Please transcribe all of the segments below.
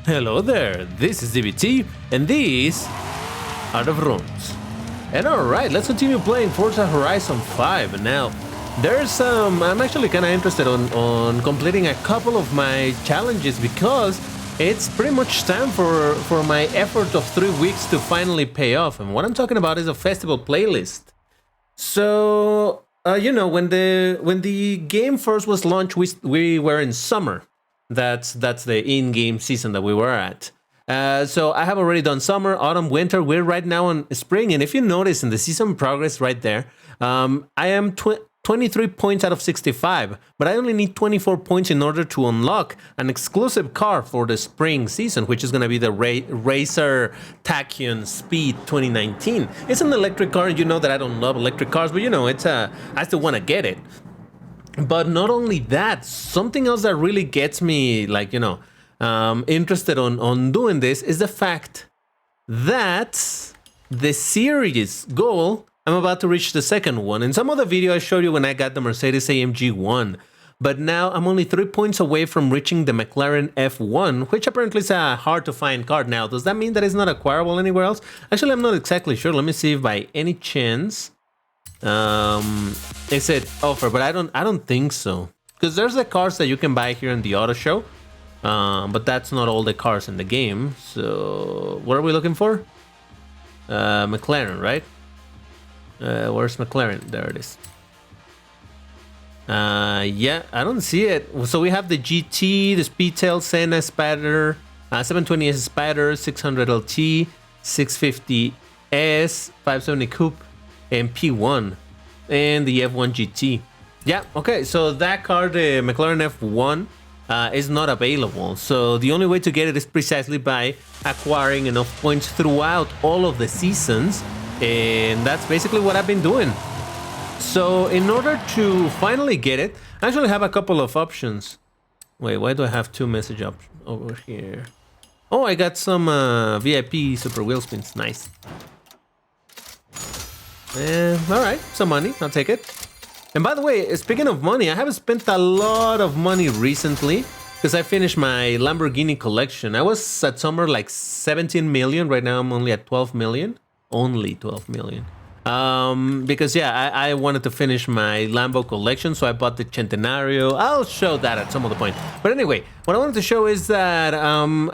Hello there, this is DBT, and these are the runes. And alright, let's continue playing Forza Horizon 5. And now, I'm actually kind of interested on completing a couple of my challenges because it's pretty much time for my effort of 3 weeks to finally pay off. And what I'm talking about is a festival playlist. So, when the game first was launched, we were in summer. That's the in-game season that we were at. So I have already done summer, autumn, winter. We're right now on spring. And if you notice in the season progress right there, I am 23 points out of 65. But I only need 24 points in order to unlock an exclusive car for the spring season, which is going to be the Racer Tachyon Speed 2019. It's an electric car, and you know that I don't love electric cars, but I still want to get it. But not only that, something else that really gets me, interested on doing this is the fact that the series goal, I'm about to reach the second one. In some other video, I showed you when I got the Mercedes AMG 1. But now I'm only 3 points away from reaching the McLaren F1, which apparently is a hard to find car now. Does that mean that it's not acquirable anywhere else? Actually, I'm not exactly sure. Let me see if by any chance it said offer, but I don't think so, because there's the cars that you can buy here in the auto show, but that's not all the cars in the game. So what are we looking for? McLaren, right? Where's McLaren? There it is. Yeah, I don't see it. So we have the GT, the Speedtail, Senna, Spider, 720S Spider, 600 LT, 650S, 570 Coupe, and P1, and the F1 GT. Yeah, okay, so that car, the McLaren F1, is not available. So the only way to get it is precisely by acquiring enough points throughout all of the seasons, and that's basically what I've been doing. So in order to finally get it, I actually have a couple of options. Wait, why do I have two message options over here? Oh, I got some VIP super wheel spins. Nice. Alright, some money, I'll take it. And by the way, speaking of money, I haven't spent a lot of money recently because I finished my Lamborghini collection. I was at somewhere like 17 million. Right now I'm only at 12 million. Only 12 million. Because yeah, I wanted to finish my Lambo collection, so I bought the Centenario. I'll show that at some other point. But anyway, what I wanted to show is that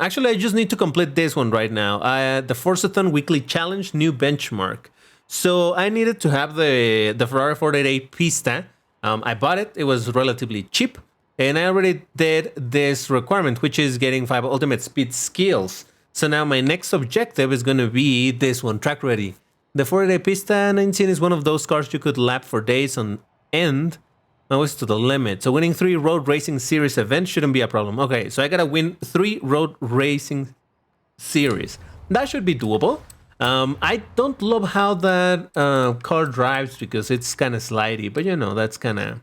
actually I just need to complete this one right now. The Forzathon Weekly Challenge, new benchmark. So I needed to have the Ferrari 488 Pista. I bought it. It was relatively cheap. And I already did this requirement, which is getting 5 ultimate speed skills. So now my next objective is going to be this one, track ready. The 488 Pista 19 is one of those cars you could lap for days on end. Always to the limit. So winning 3 road racing series events shouldn't be a problem. Okay, so I got to win 3 road racing series. That should be doable. I don't love how that car drives because it's kind of slidey, but that's kind of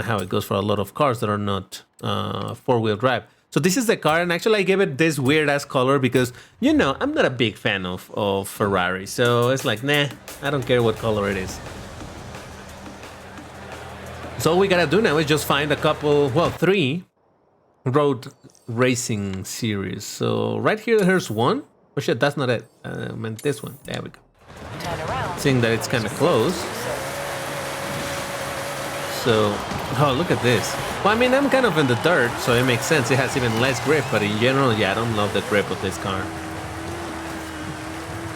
how it goes for a lot of cars that are not 4-wheel drive. So this is the car, and actually I gave it this weird ass color because I'm not a big fan of Ferrari, so it's like, nah, I don't care what color it is. So all we gotta do now is just find 3 road racing series. So right here, there's one. Oh shit, that's not it. I meant this one. There we go. Seeing that it's kind of close. So, oh, look at this. Well, I mean, I'm kind of in the dirt, so it makes sense. It has even less grip, but in general, yeah, I don't love the grip of this car.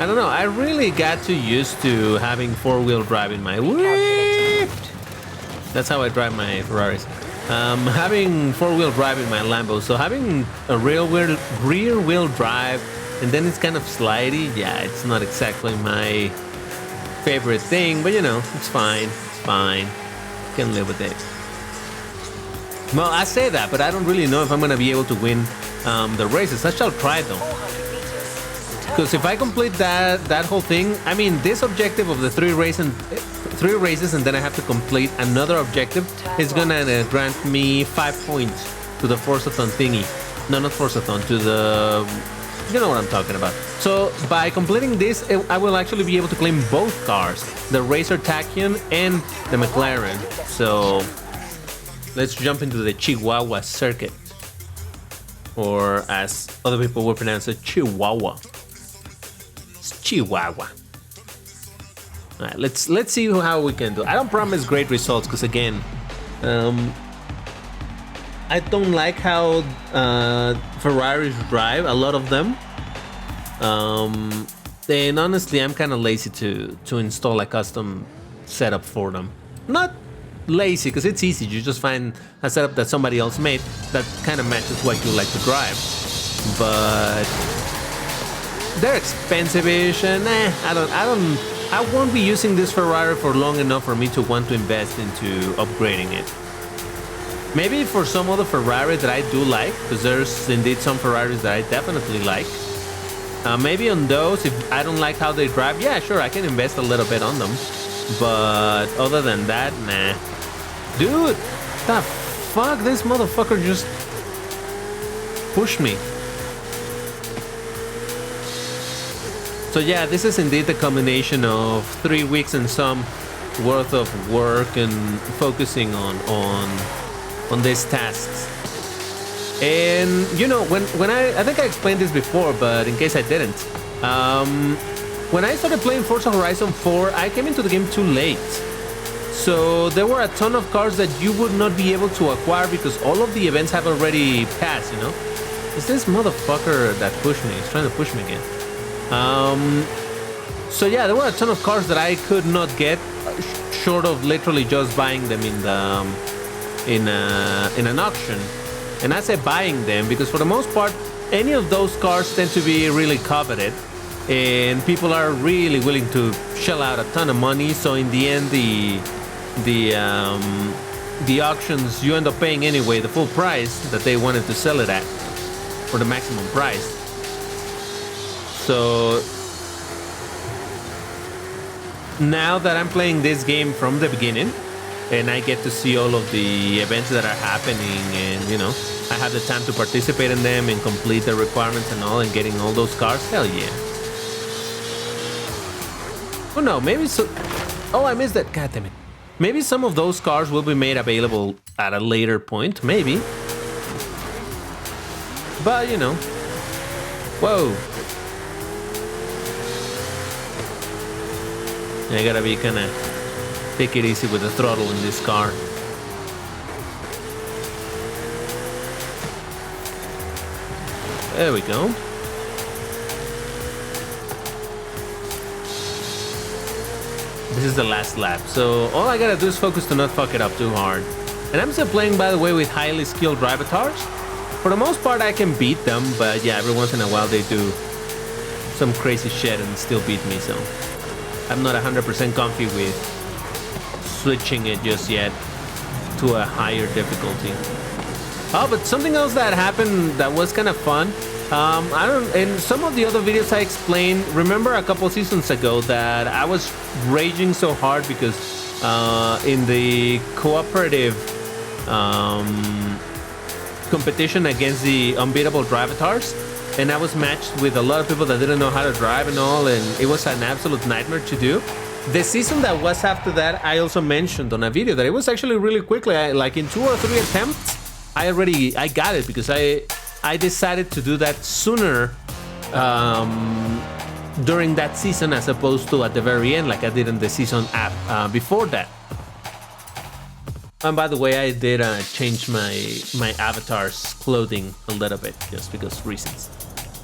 I don't know. I really got too used to having 4-wheel drive in my... That's how I drive my Ferraris. Having 4-wheel drive in my Lambo, so having a rear wheel drive, and then it's kind of slidey. Yeah, it's not exactly my favorite thing, but it's fine. It's fine. Can live with it. Well, I say that, but I don't really know if I'm gonna be able to win the races. I shall try though. Because if I complete that whole thing, I mean, this objective of the 3 races, and then I have to complete another objective, is gonna grant me 5 points to the Forzathon thingy. No, not Forzathon, to the... You know what I'm talking about. So by completing this, I will actually be able to claim both cars, the Racer Tachyon and the McLaren. So let's jump into the Chihuahua circuit. or as other people would pronounce it, Chihuahua. It's Chihuahua. All right, let's see how we can do. I don't promise great results because again, I don't like how Ferraris drive. A lot of them. And honestly, I'm kind of lazy to install a custom setup for them. Not lazy because it's easy. You just find a setup that somebody else made that kind of matches what you like to drive. But they're expensive-ish, and I won't be using this Ferrari for long enough for me to want to invest into upgrading it. Maybe for some other Ferrari that I do like, because there's indeed some Ferraris that I definitely like. Maybe on those, if I don't like how they drive, yeah, sure, I can invest a little bit on them. But other than that, nah. Dude, the fuck? This motherfucker just pushed me. So yeah, this is indeed the combination of 3 weeks and some worth of work and focusing on these tasks. And you know, when I think I explained this before, but in case I didn't, when I started playing Forza Horizon 4, I came into the game too late. So there were a ton of cars that you would not be able to acquire because all of the events have already passed, you know? It's this motherfucker that pushed me. He's trying to push me again. So yeah, there were a ton of cars that I could not get, short of literally just buying them in an auction. And I say buying them because for the most part, any of those cars tend to be really coveted, and people are really willing to shell out a ton of money. So in the end, the auctions, you end up paying anyway the full price that they wanted to sell it at, or the maximum price. So now that I'm playing this game from the beginning, and I get to see all of the events that are happening, and you know, I have the time to participate in them and complete the requirements and all, and getting all those cars, hell yeah. Oh no, maybe so. Oh, I missed that. God damn it. Maybe some of those cars will be made available at a later point, maybe. But you know, whoa. I gotta be kind of take it easy with the throttle in this car. There we go. This is the last lap, so all I gotta do is focus to not fuck it up too hard. And I'm still playing, by the way, with highly skilled drivatars. For the most part, I can beat them, but yeah, every once in a while they do some crazy shit and still beat me, so I'm not 100% comfy with switching it just yet to a higher difficulty. Oh, but something else that happened that was kind of fun. In some of the other videos I explained, remember a couple seasons ago that I was raging so hard because in the cooperative competition against the unbeatable drivatars, and I was matched with a lot of people that didn't know how to drive and all, and it was an absolute nightmare to do. The season that was after that, I also mentioned on a video that it was actually really quickly, like in 2 or 3 attempts, I got it because I decided to do that sooner during that season as opposed to at the very end like I did in the season before that. And by the way, I did change my avatar's clothing a little bit just because reasons.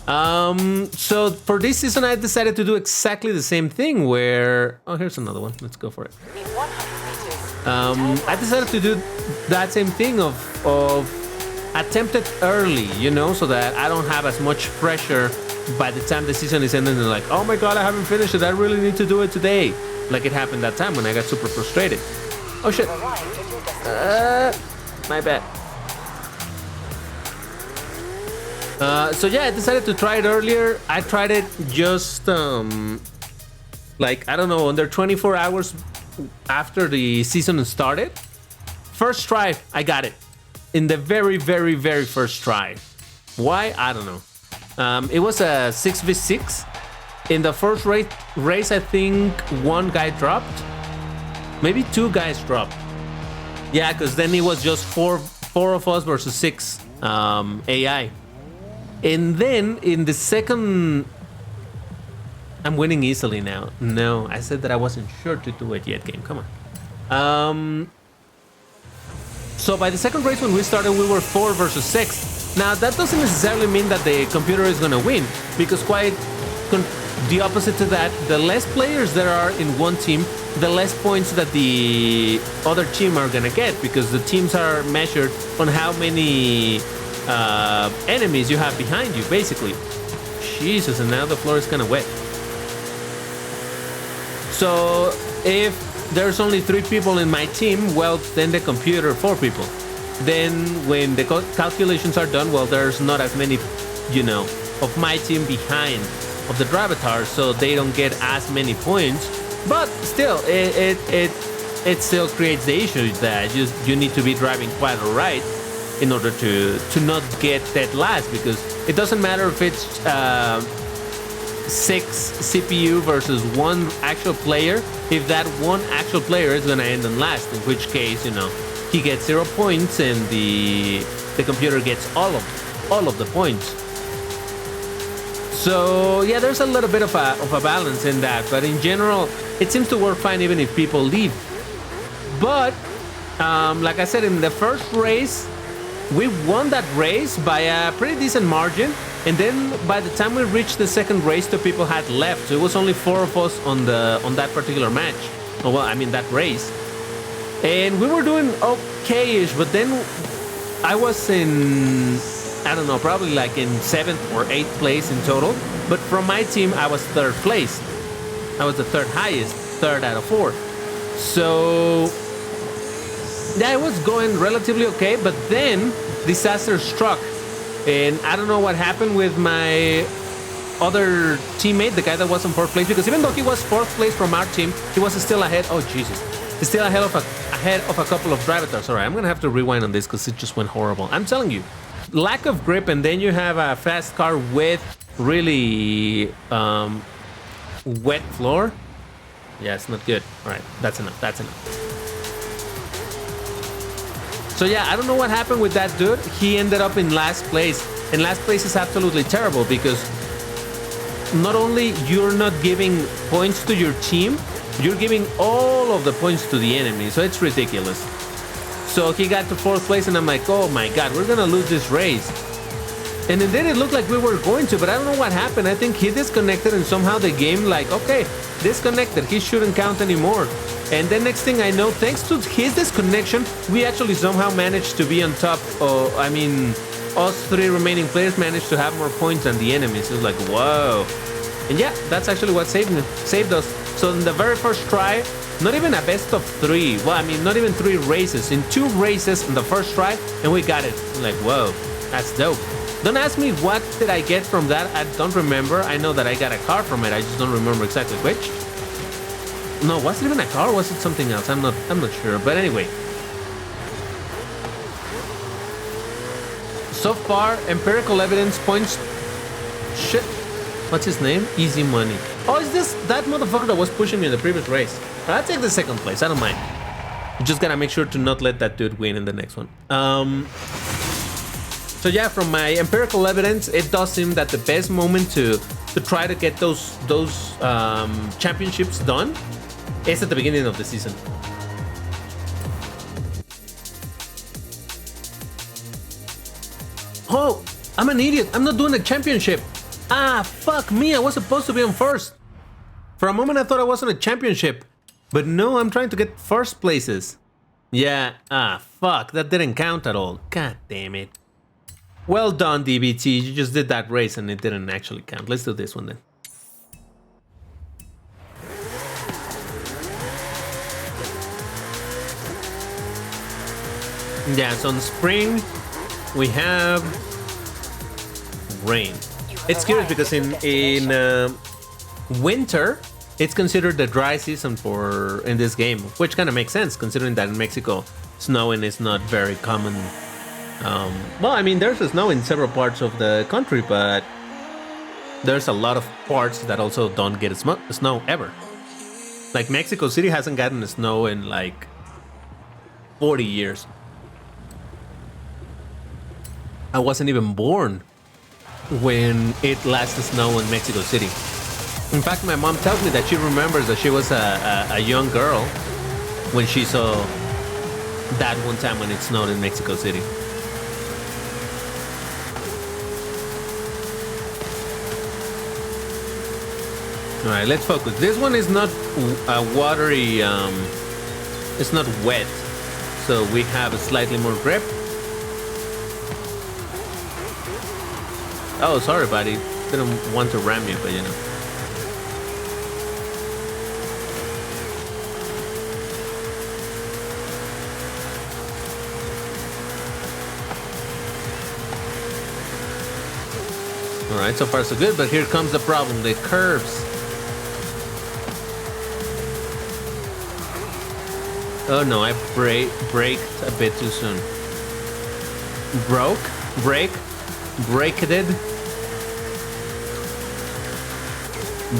So for this season, I decided to do exactly the same thing where... Oh, here's another one. Let's go for it. I decided to do that same thing of attempt it early, you know, so that I don't have as much pressure by the time the season is ending and like, oh my god, I haven't finished it, I really need to do it today. Like it happened that time when I got super frustrated. Oh shit. My bad. So yeah, I decided to try it earlier. I tried it just like, I don't know, under 24 hours after the season started. First try, I got it. In the very, very, very first try. Why? I don't know. It was a 6v6. In the first race, I think 1 guy dropped. Maybe 2 guys dropped. Yeah, because then it was just four of us versus 6 AI. And then in the second, I'm winning easily now. No, I said that I wasn't sure to do it yet. Game, come on. So by the second race when we started, we were 4 versus 6. Now that doesn't necessarily mean that the computer is gonna win, because quite the opposite to that, the less players there are in one team, the less points that the other team are gonna get, because the teams are measured on how many enemies you have behind you, basically. Jesus, and now the floor is kind of wet. So if there's only 3 people in my team, well, then the computer 4 people. Then when the calculations are done, well, there's not as many, of my team behind of the Drivatars, so they don't get as many points. But still, it still creates the issue that you need to be driving quite alright in order to not get dead last, because it doesn't matter if it's 6 CPU versus 1 actual player, if that 1 actual player is gonna end on last, in which case, he gets 0 points and the computer gets all of the points. So yeah, there's a little bit of a balance in that, but in general, it seems to work fine even if people leave. But like I said, in the first race, we won that race by a pretty decent margin, and then by the time we reached the second race, 2 people had left. So it was only 4 of us on that particular match. Oh, well, I mean that race, and we were doing okay-ish. But then I was in, I don't know, probably like in 7th or 8th place in total. But from my team, I was 3rd place. I was the 3rd highest, 3rd out of 4. So yeah, it was going relatively okay, but then disaster struck. And I don't know what happened with my other teammate, the guy that was in 4th place, because even though he was 4th place from our team, he was still ahead. Oh, Jesus. He's still ahead of a couple of Drivatars. All right, I'm going to have to rewind on this because it just went horrible. I'm telling you, lack of grip, and then you have a fast car with really wet floor. Yeah, it's not good. All right, that's enough. So yeah, I don't know what happened with that dude. He ended up in last place. And last place is absolutely terrible, because not only you're not giving points to your team, you're giving all of the points to the enemy. So it's ridiculous. So he got to 4th place, and I'm like, oh my God, we're gonna lose this race. And then it looked like we were going to, but I don't know what happened. I think he disconnected, and somehow the game okay, disconnected. He shouldn't count anymore. And then next thing I know, thanks to his disconnection, we actually somehow managed to be on top. Us 3 remaining players managed to have more points than the enemies. It was like, whoa. And yeah, that's actually what saved us. So in the very first try, not even a best of 3. Well, I mean, not even 3 races. In 2 races in the first try, and we got it. I'm like, whoa, that's dope. Don't ask me what did I get from that. I don't remember. I know that I got a car from it. I just don't remember exactly which. No, was it even a car or was it something else? I'm not sure. But anyway. So far, empirical evidence points. Shit. What's his name? Easy Money. Oh, is this that motherfucker that was pushing me in the previous race? I'll take the 2nd place. I don't mind. You just gotta make sure to not let that dude win in the next one. So yeah, from my empirical evidence, it does seem that the best moment to try to get those championships done is at the beginning of the season. Oh, I'm an idiot. I'm not doing the championship. Ah, fuck me. I was supposed to be on 1st. For a moment, I thought I was on a championship. But no, I'm trying to get 1st places. Yeah, fuck. That didn't count at all. God damn it. Well done, DBT. You just did that race and it didn't actually count. Let's do this one then. Yeah, so in spring, we have rain. It's curious because in winter, it's considered the dry season in this game, which kind of makes sense considering that in Mexico, snowing is not very common. Well, I mean, there's snow in several parts of the country, but there's a lot of parts that also don't get snow ever. Like Mexico City hasn't gotten snow in like 40 years. I wasn't even born. when it last snowed in Mexico City. In fact, my mom tells me that she remembers that she was a young girl when she saw that one time when it snowed in Mexico City. All right, let's focus. This one is not watery. It's not wet, so we have a slightly more grip. Oh, sorry, buddy. Didn't want to ram you, but you know. All right, so far so good, but here comes the problem, the curves. Oh no, I braked a bit too soon. Braked it.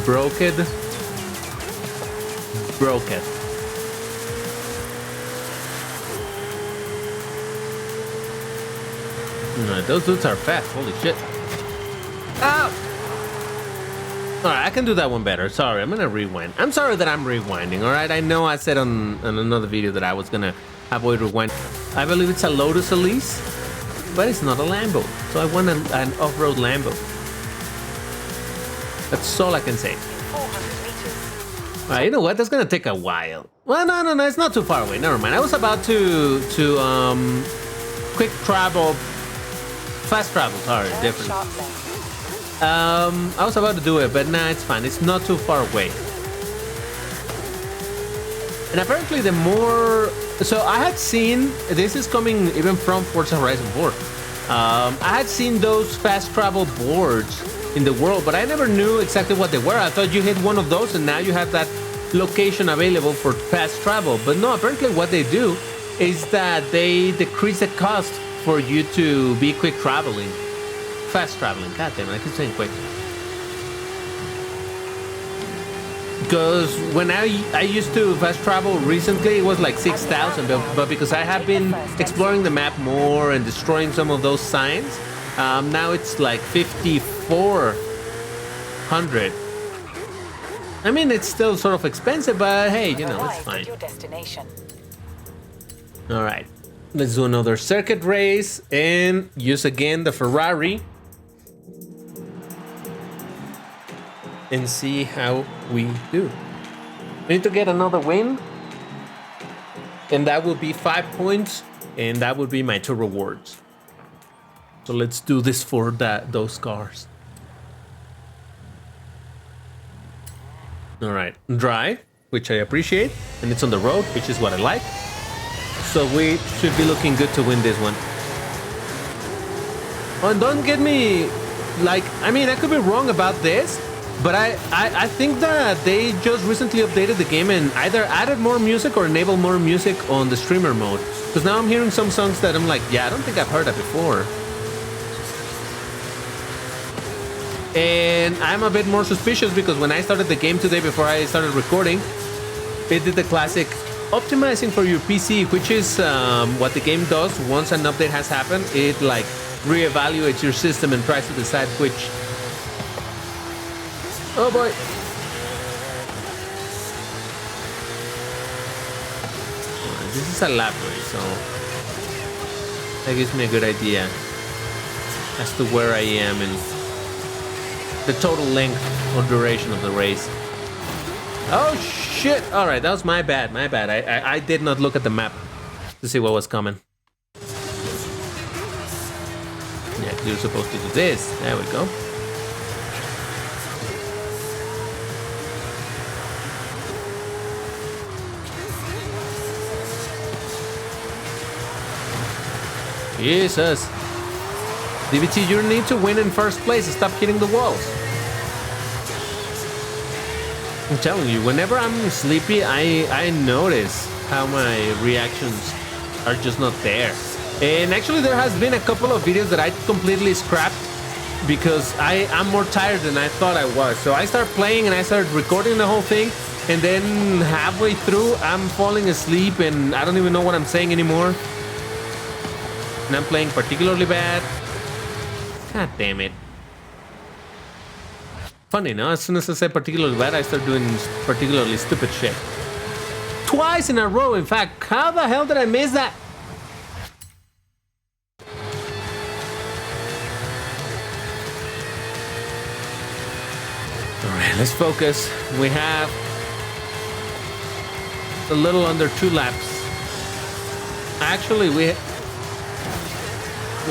Broke it. No, those dudes are fast, holy shit. Ow! Alright, I can do that one better. Sorry, I'm gonna rewind. I'm sorry that I'm rewinding, alright? I know I said on another video that I was gonna avoid rewind. I believe it's a Lotus Elise, but it's not a Lambo. So I want an off-road Lambo. That's all I can say. 400 meters. Alright, you know what? That's gonna take a while. Well, no, it's not too far away. Never mind. I was about to quick travel, fast travel. Sorry, different. I was about to do it, but nah, it's fine. It's not too far away. And apparently the more... So I had seen... This is coming even from Forza Horizon 4. I had seen those fast travel boards in the world, but I never knew exactly what they were. I thought you hit one of those and now you have that location available for fast travel. But no, apparently what they do is that they decrease the cost for you to be quick traveling. Fast traveling, god damn it, I keep saying quick. Because when I used to fast travel recently, it was like 6,000, but because I have been exploring the map more and destroying some of those signs, now it's like 5,400. I mean, it's still sort of expensive, but hey, you know, it's fine. All right, let's do another circuit race and use again the Ferrari. And see how we do. We need to get another win, and that will be 5 points, and that would be my 2 rewards. So let's do this for those cars. All right, drive, which I appreciate, and it's on the road, which is what I like. So we should be looking good to win this one. Oh, and don't get me, like, I mean, I could be wrong about this, but I think that they just recently updated the game and either added more music or enabled more music on the streamer mode. Because now I'm hearing some songs that I'm like, yeah, I don't think I've heard that before. And I'm a bit more suspicious because when I started the game today before I started recording, it did the classic optimizing for your PC, which is what the game does once an update has happened. It like reevaluates your system and tries to decide which... Oh boy. This is a lap race, so that gives me a good idea as to where I am and the total length or duration of the race. Oh shit! All right, that was my bad. I did not look at the map to see what was coming. Yeah, you're supposed to do this. There we go. Jesus. DBT, you need to win in first place. Stop hitting the walls. I'm telling you, whenever I'm sleepy, I notice how my reactions are just not there. And actually, there has been a couple of videos that I completely scrapped because I'm more tired than I thought I was. So I start playing and I started recording the whole thing. And then halfway through, I'm falling asleep and I don't even know what I'm saying anymore. And I'm playing particularly bad. God damn it. Funny, no? As soon as I say particularly bad, I start doing particularly stupid shit. Twice in a row, in fact. How the hell did I miss that? Alright, let's focus. We have a little under 2 laps. Actually, we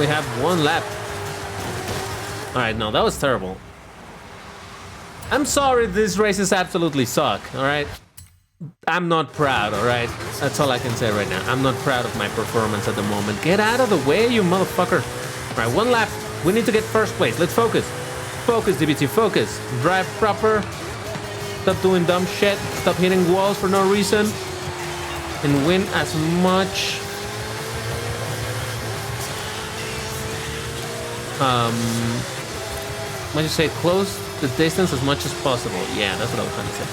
have 1 lap. Alright, no, that was terrible. I'm sorry, these races absolutely suck, alright? I'm not proud, alright? That's all I can say right now. I'm not proud of my performance at the moment. Get out of the way, you motherfucker. Alright, 1 lap. We need to get first place. Let's focus. Focus, DBT, focus. Drive proper. Stop doing dumb shit. Stop hitting walls for no reason. And win as much... what do you say? Close the distance as much as possible. Yeah, that's what I was trying to say.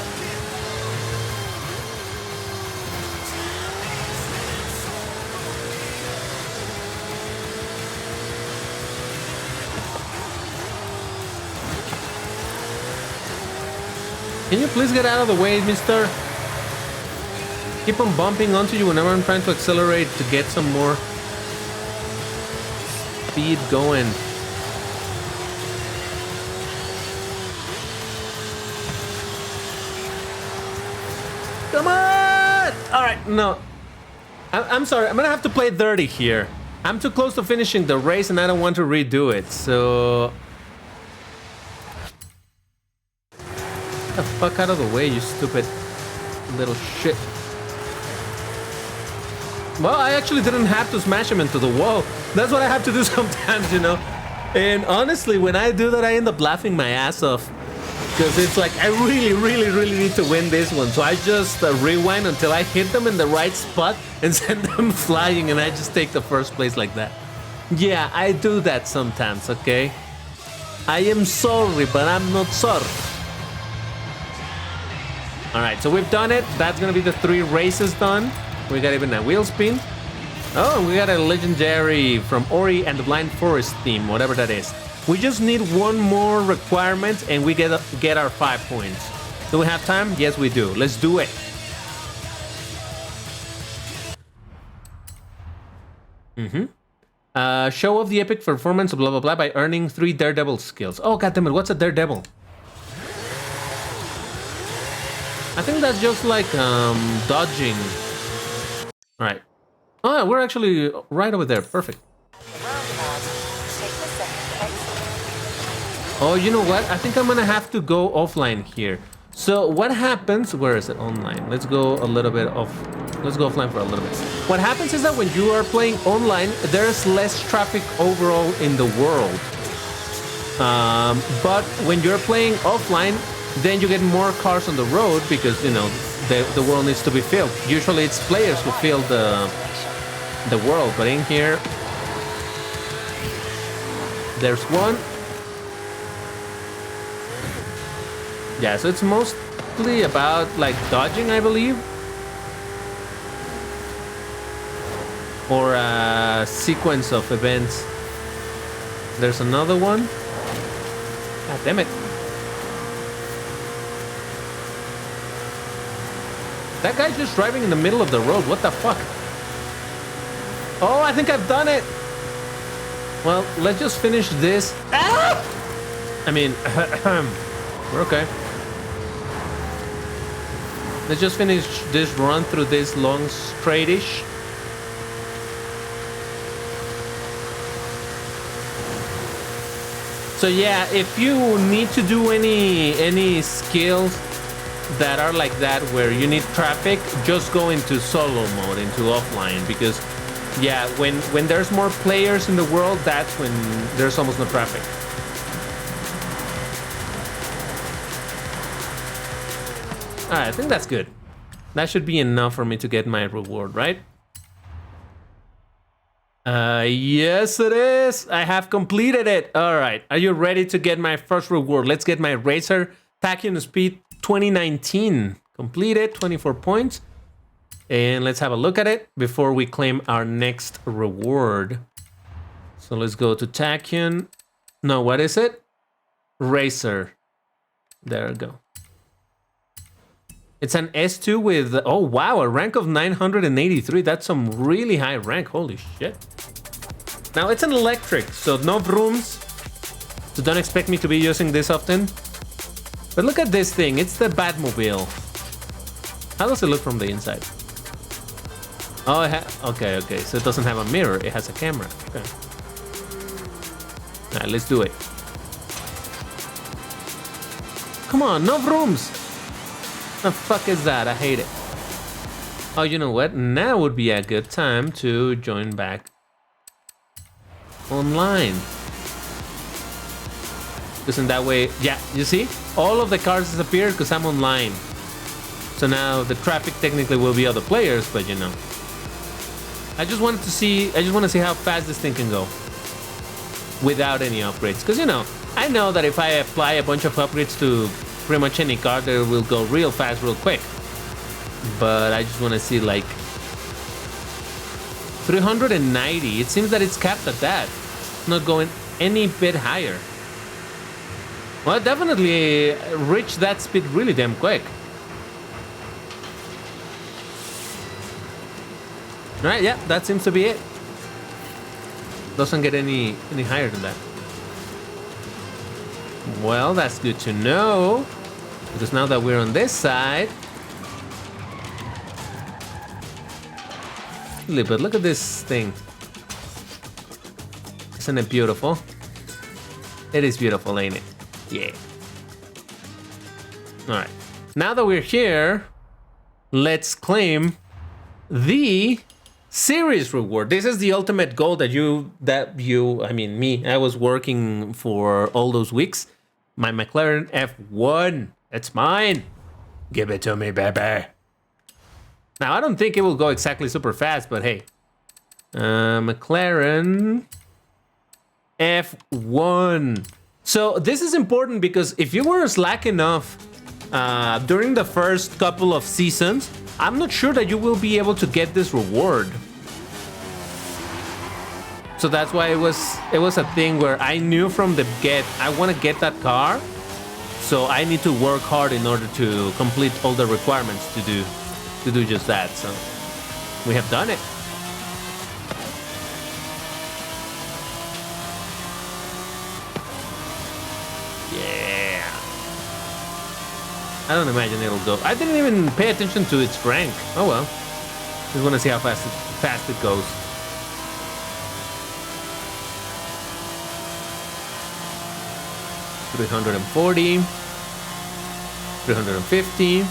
Can you please get out of the way, mister? Keep on bumping onto you whenever I'm trying to accelerate to get some more speed going. Come on! Alright, no. I'm sorry, I'm gonna have to play dirty here. I'm too close to finishing the race and I don't want to redo it, so... Get the fuck out of the way, you stupid little shit. Well, I actually didn't have to smash him into the wall. That's what I have to do sometimes, you know? And honestly, when I do that, I end up laughing my ass off. Because it's like, I really need to win this one. So I just rewind until I hit them in the right spot and send them flying, and I just take the first place like that. Yeah, I do that sometimes, okay? I am sorry, but I'm not sorry. Alright, so we've done it. That's gonna be the 3 races done. We got even a wheel spin. Oh, we got a legendary from Ori and the Blind Forest theme, whatever that is. We just need 1 more requirement and we get our 5 points. Do we have time? Yes, we do. Let's do it. Show off the epic performance, blah, blah, blah, by earning 3 Daredevil skills. Oh, goddammit, what's a Daredevil? I think that's just like, dodging. Alright. Oh, we're actually right over there. Perfect. Oh, you know what? I think I'm gonna have to go offline here. So what happens... Where is it? Online. Let's go a little bit off... Let's go offline for a little bit. What happens is that when you are playing online, there's less traffic overall in the world. But when you're playing offline, then you get more cars on the road because, you know, the world needs to be filled. Usually it's players who fill the world, but in here there's one. Yeah, so it's mostly about like dodging, I believe, or a sequence of events. There's another one. God damn it. That guy's just driving in the middle of the road. What the fuck? Oh, I think I've done it. Well, let's just finish this. Ah! I mean, we're okay. Let's just finish this run through this long straightish. So yeah, if you need to do any skills that are like that where you need traffic, just go into solo mode, into offline, because yeah, when there's more players in the world, that's when there's almost no traffic. Alright, I think that's good. That should be enough for me to get my reward, right? Yes it is! I have completed it! Alright, are you ready to get my first reward? Let's get my Racer Tachyon Speed 2019. Completed, 24 points. And let's have a look at it before we claim our next reward. So let's go to Tachyon. No, what is it? Racer. There we go. It's an S2 with, oh wow, a rank of 983. That's some really high rank. Holy shit. Now it's an electric, so no brooms. So don't expect me to be using this often. But look at this thing. It's the Batmobile. How does it look from the inside? Oh, okay. So it doesn't have a mirror. It has a camera. Okay. All right, let's do it. Come on, no rooms. The fuck is that? I hate it. Oh, you know what? Now would be a good time to join back online. Because in that way, yeah, you see? All of the cars disappeared because I'm online. So now the traffic technically will be other players, but you know. I just want to see how fast this thing can go. Without any upgrades. Because you know, I know that if I apply a bunch of upgrades to pretty much any car, they will go real fast, real quick. But I just want to see like 390. It seems that it's capped at that. It's not going any bit higher. Well, definitely reach that speed really damn quick. Right, yeah, that seems to be it. Doesn't get any higher than that. Well, that's good to know. Because now that we're on this side. But look at this thing. Isn't it beautiful? It is beautiful, ain't it? Yeah. Alright. Now that we're here, let's claim the series reward. This is the ultimate goal that I was working for all those weeks. My McLaren F1. It's mine. Give it to me, baby. Now, I don't think it will go exactly super fast, but hey. McLaren F1. So this is important because if you were slack enough during the first couple of seasons, I'm not sure that you will be able to get this reward. So that's why it was a thing where I knew from the get, I want to get that car. So I need to work hard in order to complete all the requirements to do just that. So we have done it. Yeah. I don't imagine it'll go. I didn't even pay attention to its rank. Oh well. Just want to see how fast it goes. $340, $350,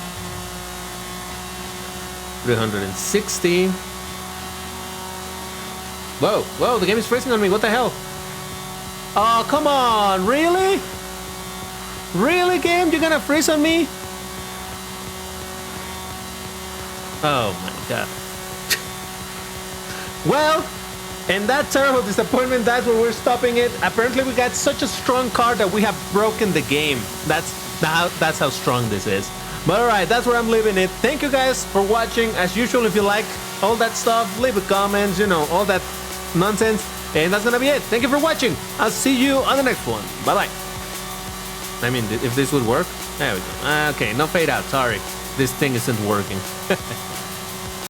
$360. Whoa, the game is freezing on me. What the hell? Oh, come on. Really? Really, game? You're gonna freeze on me? Oh my god. Well, and that terrible disappointment, that's where we're stopping it. Apparently we got such a strong car that we have broken the game. That's how strong this is. But alright, that's where I'm leaving it. Thank you guys for watching. As usual, if you like all that stuff, leave a comment, you know, all that nonsense. And that's gonna be it. Thank you for watching. I'll see you on the next one. Bye-bye. I mean, if this would work. There we go. Okay, no fade out. Sorry. This thing isn't working.